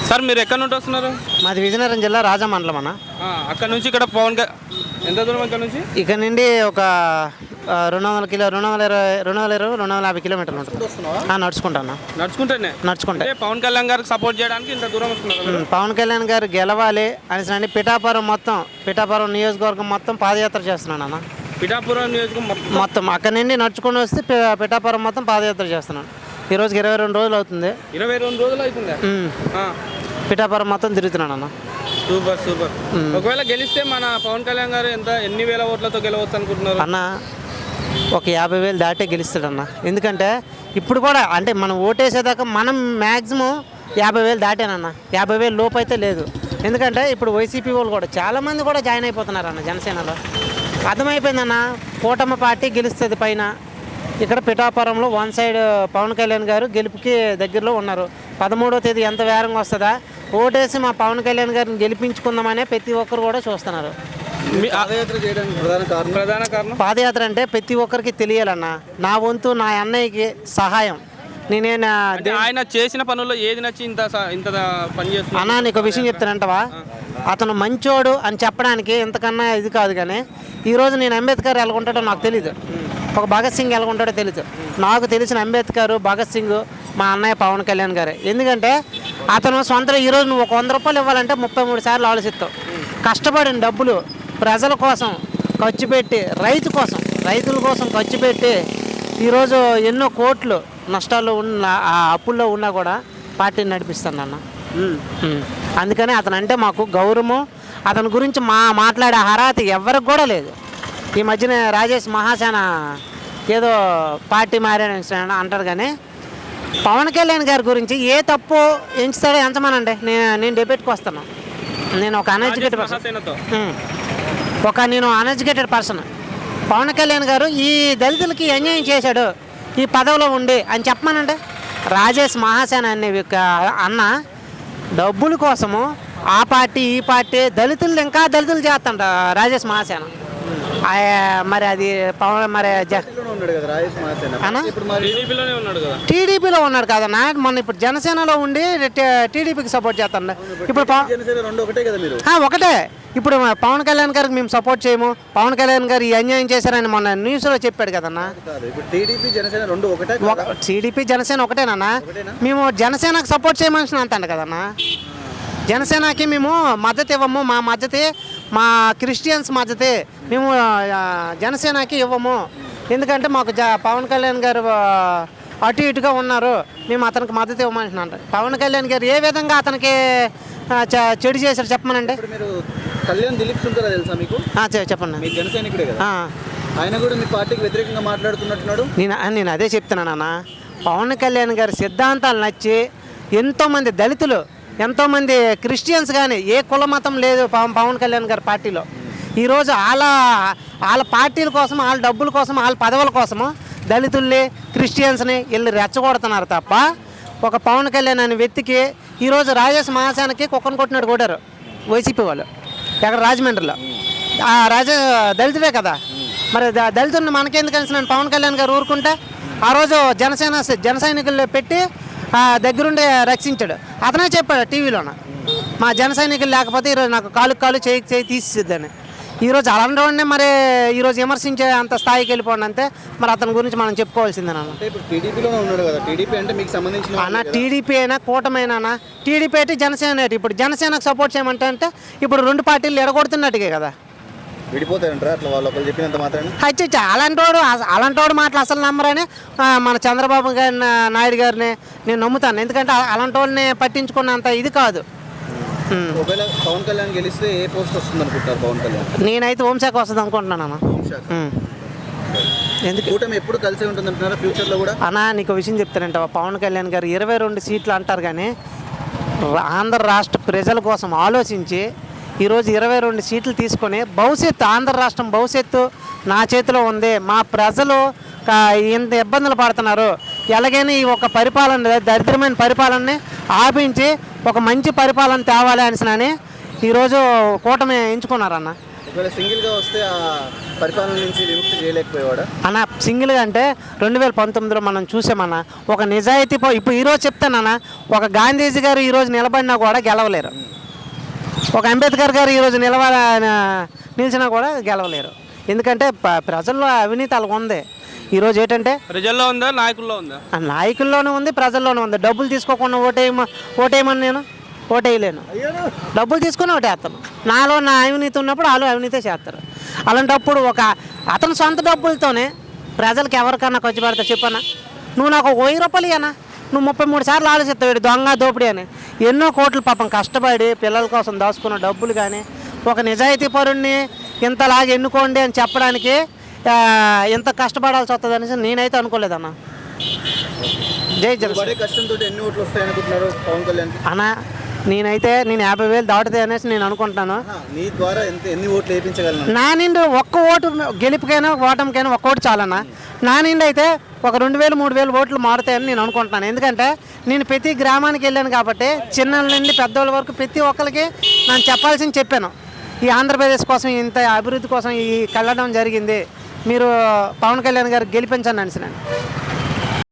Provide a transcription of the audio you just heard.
Sir మీరు ఎక్కడి నుండి వస్తున్నారు? మాది విజయనగరం జిల్లా రాజమండలం అన్న. అక్కడ నుంచి ఇక్కడ ఎంత దూరం ఇక్కడ నుంచి? ఇక్కడ నుండి ఒక 200 కిలో 250 కిలోమీటర్లు ఉంటుంది. నడుచుకుంటాను. నడుచుకుంటే పవన్ కళ్యాణ్ గారికి సపోర్ట్ చేయడానికి ఇంత దూరం వస్తున్నారు. పవన్ కళ్యాణ్ గారు గెలవాలి అనేసి పిఠాపురం నియోజకవర్గం మొత్తం పాదయాత్ర చేస్తున్నాను అన్న. పిఠాపురం నియోజకవర్గం మొత్తం అక్కడ నుండి నడుచుకొని వస్తే పిఠాపురం మొత్తం పాదయాత్ర చేస్తున్నాను. ఈ రోజుకి 22 రోజులు అవుతుంది. 22 రోజులు అవుతుంది. పిఠాపురం మొత్తం తిరుగుతున్నాను అన్న. సూపర్. ఒకవేళ గెలిస్తే మన పవన్ కళ్యాణ్ గారు ఎన్ని వేల ఓట్లతో గెలవచ్చు అనుకుంటున్నారు అన్న? ఒక 50,000 దాటే గెలుస్తాడన్న. ఎందుకంటే ఇప్పుడు కూడా అంటే మనం ఓటేసేదాకా మనం మ్యాక్సిమం 50,000 దాటానన్న. 50,000 లోపు అయితే లేదు. ఎందుకంటే ఇప్పుడు వైసీపీ వాళ్ళు కూడా చాలామంది కూడా జాయిన్ అయిపోతున్నారు అన్న జనసేనలో. అర్థమైపోయిందన్న, కూటమి పార్టీ గెలుస్తుంది పైన. ఇక్కడ పిఠాపురంలో వన్ సైడ్ పవన్ కళ్యాణ్ గారు గెలుపుకి దగ్గరలో ఉన్నారు. 13వ తేదీ ఎంత వేరంగా వస్తుందా, ఓటేసి మా పవన్ కళ్యాణ్ గారిని గెలిపించుకుందామనే ప్రతి ఒక్కరు కూడా చూస్తున్నారు. పాదయాత్ర చేయడానికి ప్రధాన కారణం పాదయాత్ర అంటే ప్రతి ఒక్కరికి తెలియాలన్న. నా వంతు నా అన్నయ్యకి సహాయం. ఆయన చేసిన పనుల్లో ఏది నచ్చి ఇంత పని చేస్తున్నా అన్న? నీకు విషయం చెప్తానంటవా? అతను మంచోడు అని చెప్పడానికి ఇంతకన్నా ఇది కాదు. కానీ ఈరోజు నేను అంబేద్కర్ ఎలాగుంటాడో నాకు తెలీదు, ఒక భగత్ సింగ్ ఎలాగుంటాడో తెలీదు. నాకు తెలిసిన అంబేద్కర్, భగత్ సింగ్ మా అన్నయ్య పవన్ కళ్యాణ్ గారే. ఎందుకంటే అతను సొంతలో ఈరోజు నువ్వు ఒక 100 రూపాయలు ఇవ్వాలంటే 33 సార్లు ఆలోచిస్తావు. కష్టపడిన డబ్బులు ప్రజల కోసం ఖర్చు పెట్టి, రైతుల కోసం ఖర్చు పెట్టి ఈరోజు ఎన్నో కోట్లు నష్టాల్లో ఉన్న ఆ అప్పుల్లో ఉన్నా కూడా పార్టీని నడిపిస్తాను అన్న. అందుకని అతను అంటే మాకు గౌరవము. అతని గురించి మాట్లాడే అర్హత ఎవరికి కూడా లేదు. ఈ మధ్యన రాజేష్ మహాసేన ఏదో పార్టీ మారాడని అంటారు. కానీ పవన్ కళ్యాణ్ గారి గురించి ఏ తప్పు ఎంచుతాడో ఎంచమనండి. నేను డిబేట్కి వస్తాను. నేను ఒక అన్ఎడ్యుకేటెడ్ పర్సన్. పవన్ కళ్యాణ్ గారు ఈ దళితులకి అన్యాయం చేశాడు ఈ పదవిలో ఉండి అని చెప్పమనండి. రాజేష్ మహాసేన అనే అన్న డబ్బుల కోసము ఆ పార్టీ ఈ పార్టీ దళితులు చేస్తాంట రాజేష్ మహాసేన. మరి అది పవన్ మరి టీడీపీలో ఉన్నాడు కదన్నా. మొన్న ఇప్పుడు జనసేనలో ఉండి టీడీపీకి సపోర్ట్ చేస్తాను. ఇప్పుడు ఒకటే. ఇప్పుడు పవన్ కళ్యాణ్ గారికి మేము సపోర్ట్ చేయము, పవన్ కళ్యాణ్ గారు ఈ అన్యాయం చేశారని మొన్న న్యూస్లో చెప్పాడు కదన్నా. టీడీపీ జనసేన ఒకటేనన్నా. మేము జనసేనకు సపోర్ట్ చేయమని అంటాను కదన్నా. జనసేనకి మేము మద్దతు ఇవ్వము. మా మద్దతే మా క్రిస్టియన్స్ మద్దతే. మేము జనసేనకి ఇవ్వము. ఎందుకంటే మాకు పవన్ కళ్యాణ్ గారు అటు ఇటుగా ఉన్నారు, మేము అతనికి మద్దతు ఇవ్వమంటున్నాం. పవన్ కళ్యాణ్ గారు ఏ విధంగా అతనికి చెడు చేశారు చెప్పమనండి. కళ్యాణ్ దిలీప్ సుందర తెలుసా మీకు? చెప్పండి. మీ జనసైనికుడే కదా, ఆయన కూడా మీ పార్టీకి వ్యతిరేకంగా మాట్లాడుతున్నట్టున్నాడు. నేను అదే చెప్తున్నానన్న. పవన్ కళ్యాణ్ గారి సిద్ధాంతాలు నచ్చి ఎంతోమంది దళితులు, ఎంతోమంది క్రిస్టియన్స్ కానీ ఏ కుల మతం లేదు పవన్ కళ్యాణ్ గారి పార్టీలో. ఈరోజు వాళ్ళ పార్టీల కోసం, వాళ్ళ డబ్బుల కోసం, వాళ్ళ పదవుల కోసము దళితుల్ని, క్రిస్టియన్స్ని వీళ్ళు రెచ్చగొడుతున్నారు తప్ప ఒక పవన్ కళ్యాణ్ అనే వ్యక్తికి ఈరోజు రాజేష్ మహాసేనకి కుక్కను కొట్టినట్టు కొట్టారు వైసీపీ వాళ్ళు ఎక్కడ రాజమండ్రిలో. దళితుడే కదా. మరి దళితుడిని మనకెందుకని నేను పవన్ కళ్యాణ్ గారు ఊరుకుంటే ఆ రోజు జన సైనికులు పెట్టి దగ్గరుండి రక్షించాడు. అతనే చెప్పాడు టీవీలోన, మా జన సైనికులు లేకపోతే ఈరోజు నాకు కాలు చేయి తీసిద్దని. ఈరోజు అలాంటి వాడిని మరి ఈరోజు విమర్శించే అంత స్థాయికి వెళ్ళిపోండి అంతే. మరి అతని గురించి మనం చెప్పుకోవాల్సిందే అన్న. టీడీపీ అయినా కూటమైనా, టీడీపీ అయితే జనసేన అయితే. ఇప్పుడు జనసేనకు సపోర్ట్ చేయమంటే అంటే ఇప్పుడు 2 పార్టీలు ఎడగొడుతున్నట్టుగా కదా. అలాంటి వాడు మాటలు అసలు నమ్మరని మన చంద్రబాబు నాయుడు గారిని నేను నమ్ముతాను. ఎందుకంటే అలాంటి వాళ్ళని పట్టించుకున్నంత ఇది కాదు. పవన్ కళ్యాణ్ గెలిస్తే ఏ పోస్ట్ వస్తుంది అనుకుంటారు? పవన్ కళ్యాణ్ నేనైతే హోంశాఖ వస్తుంది అనుకుంటున్నాను. ఎందుకు కూటమి ఎప్పుడు కలిసి ఉంటుంది అంటున్నారా ఫ్యూచర్లో కూడా? అన్నా నీకు విషయం చెప్తానంట, పవన్ కళ్యాణ్ గారు 22 సీట్లు అంటారు కానీ ఆంధ్ర రాష్ట్ర ప్రజల కోసం ఆలోచించి ఈరోజు 22 సీట్లు తీసుకొని భవిష్యత్తు, ఆంధ్ర రాష్ట్రం భవిష్యత్తు నా చేతిలో ఉంది, మా ప్రజలు ఇంత ఇబ్బందులు పడుతున్నారు, ఎలాగైనా ఈ ఒక పరిపాలన, దరిద్రమైన పరిపాలనని ఆపించి ఒక మంచి పరిపాలన తేవాలి అని ఈరోజు కూటమి ఎంచుకున్నారన్న. ఒకవేళ సింగిల్గా వస్తే ఆ పరిపాలన నుంచి విముక్తి చేయలేకపోయేవాడా? అన్న సింగిల్గా అంటే 2019లో మనం చూసామన్న ఒక నిజాయితీ ఇప్పుడు ఈరోజు చెప్తానన్న, ఒక గాంధీజీ గారు ఈరోజు నిలబడినా కూడా గెలవలేరు, ఒక అంబేద్కర్ గారు ఈరోజు నిలిచినా కూడా గెలవలేరు. ఎందుకంటే ప్రజల్లో అవినీతి అలాగ ఉంది. ఈరోజు ఏంటంటే ప్రజల్లో ఉందా నాయకుల్లో ఉందా? నాయకుల్లోనూ ఉంది, ప్రజల్లోనూ ఉంది. డబ్బులు తీసుకోకుండా ఓటేయమని నేను ఓటేయలేను. డబ్బులు తీసుకొని ఓటేస్తాను. నాలో నా అవినీతి ఉన్నప్పుడు వాళ్ళు అవినీతే చేస్తారు. అలాంటప్పుడు అతని సొంత డబ్బులతోనే ప్రజలకు ఎవరికన్నా ఖర్చు పెడతా చెప్పన్నా, నువ్వు నాకు ఒక 1000 రూపాయలు ఇవ్వనా, నువ్వు 33 సార్లు ఆలోచిస్తావు దొంగ దోపిడీ అని. ఎన్నో కోట్లు పాపం కష్టపడి పిల్లల కోసం దాచుకున్న డబ్బులు కానీ ఒక నిజాయితీ పరుణ్ణి ఇంతలాగా ఎన్నుకోండి అని చెప్పడానికి ఎంత కష్టపడాల్సి వస్తుంది అనేసి నేనైతే అనుకోలేదన్న. జై జగన్. కష్టంతో ఎన్ని ఓట్లు వస్తాయనుకుంటున్నారు పవన్ కళ్యాణ్ అన్న? నేను 50,000 దాటుతాయి అనేసి నేను అనుకుంటున్నాను. నీ ద్వారా ఎన్ని ఓట్లు వేయించగలను? నా నిండి ఒక్క ఓటు గెలుపుకైనా ఓటమికైనా ఒక్క ఓటు చాలన్నా. నా నిండి అయితే ఒక 2,000 3,000 ఓట్లు మారుతాయని నేను అనుకుంటున్నాను. ఎందుకంటే నేను ప్రతి గ్రామానికి వెళ్ళాను కాబట్టి చిన్నల నుండి పెద్దవాళ్ళ వరకు ప్రతి ఒక్కరికి నేను చెప్పాల్సింది చెప్పాను. ఈ ఆంధ్రప్రదేశ్ కోసం ఇంత అభివృద్ధి కోసం ఈ కళ్ళడం జరిగింది, మీరు పవన్ కళ్యాణ్ గారు గెలిపించండి అనేసి.